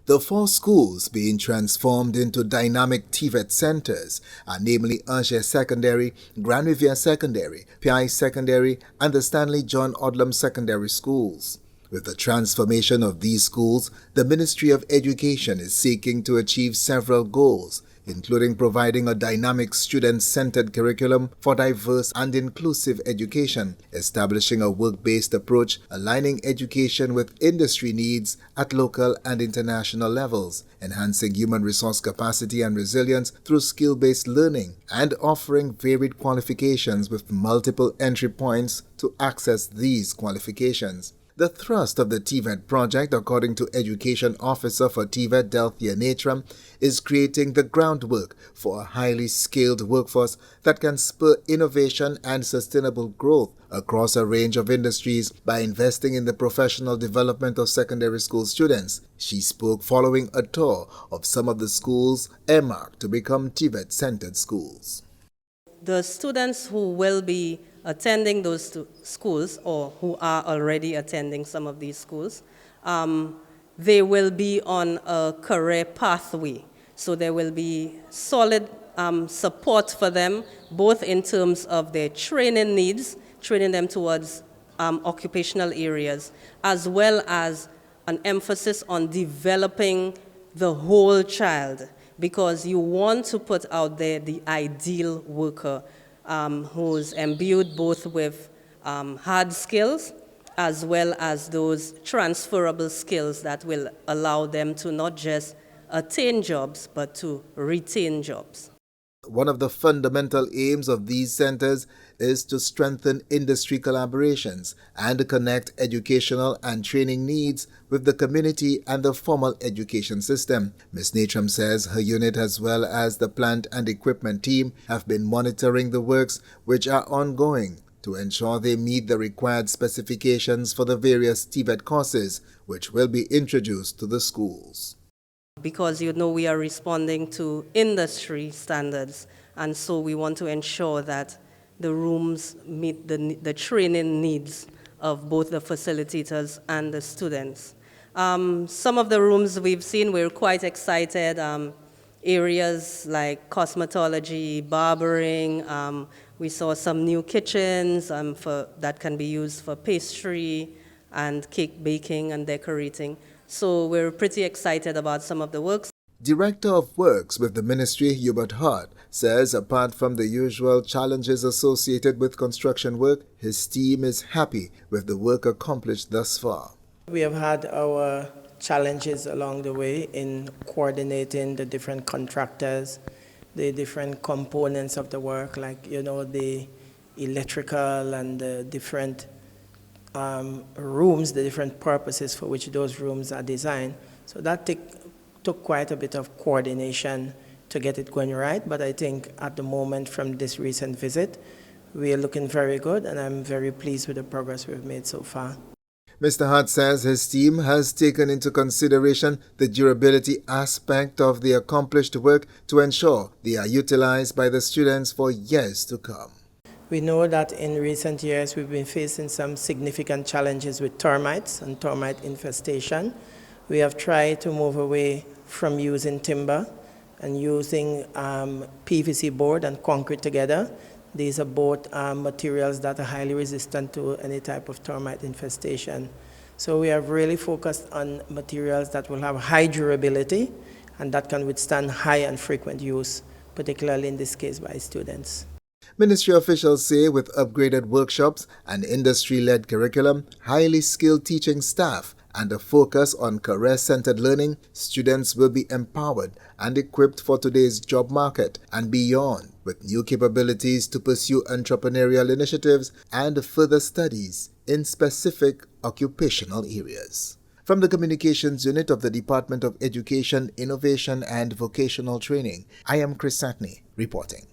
The 4 schools being transformed into dynamic TVET centers are namely Angers Secondary, Grand Riviere Secondary, PI Secondary, and the Stanley John Odlum Secondary Schools. With the transformation of these schools, the Ministry of Education is seeking to achieve several goals, including providing a dynamic student-centered curriculum for diverse and inclusive education, establishing a work-based approach, aligning education with industry needs at local and international levels, enhancing human resource capacity and resilience through skill-based learning, and offering varied qualifications with multiple entry points to access these qualifications. The thrust of the TVET project, according to Education Officer for TVET Delthea Natram, is creating the groundwork for a highly skilled workforce that can spur innovation and sustainable growth across a range of industries by investing in the professional development of secondary school students. She spoke following a tour of some of the schools earmarked to become TVET-centered schools. The students who will be attending those schools or who are already attending some of these schools, they will be on a career pathway. So there will be solid support for them, both in terms of their training needs, training them towards occupational areas, as well as an emphasis on developing the whole child, because you want to put out there the ideal worker who's imbued both with hard skills as well as those transferable skills that will allow them to not just attain jobs but to retain jobs. One of the fundamental aims of these centers is to strengthen industry collaborations and connect educational and training needs with the community and the formal education system. Ms. Natram says her unit as well as the plant and equipment team have been monitoring the works which are ongoing to ensure they meet the required specifications for the various TVET courses which will be introduced to the schools. Because we are responding to industry standards, and so we want to ensure that the rooms meet the training needs of both the facilitators and the students. Some of the rooms we've seen, we're quite excited. Areas like cosmetology, barbering, we saw some new kitchens that can be used for pastry and cake baking and decorating. So we're pretty excited about some of the works. Director of Works with the Ministry, Hubert Hart, says apart from the usual challenges associated with construction work, his team is happy with the work accomplished thus far. We have had our challenges along the way in coordinating the different contractors, the different components of the work, like, the electrical and the different rooms, the different purposes for which those rooms are designed. So that took quite a bit of coordination to get it going right, but I think at the moment from this recent visit, we are looking very good, and I'm very pleased with the progress we've made so far. Mr. Hart says his team has taken into consideration the durability aspect of the accomplished work to ensure they are utilized by the students for years to come. We know that in recent years we've been facing some significant challenges with termites and termite infestation. We have tried to move away from using timber and using PVC board and concrete together. These are both materials that are highly resistant to any type of termite infestation. So we have really focused on materials that will have high durability and that can withstand high and frequent use, particularly in this case by students. Ministry officials say with upgraded workshops, an industry-led curriculum, highly skilled teaching staff, and a focus on career-centered learning, students will be empowered and equipped for today's job market and beyond, with new capabilities to pursue entrepreneurial initiatives and further studies in specific occupational areas. From the Communications Unit of the Department of Education, Innovation and Vocational Training, I am Chris Satney reporting.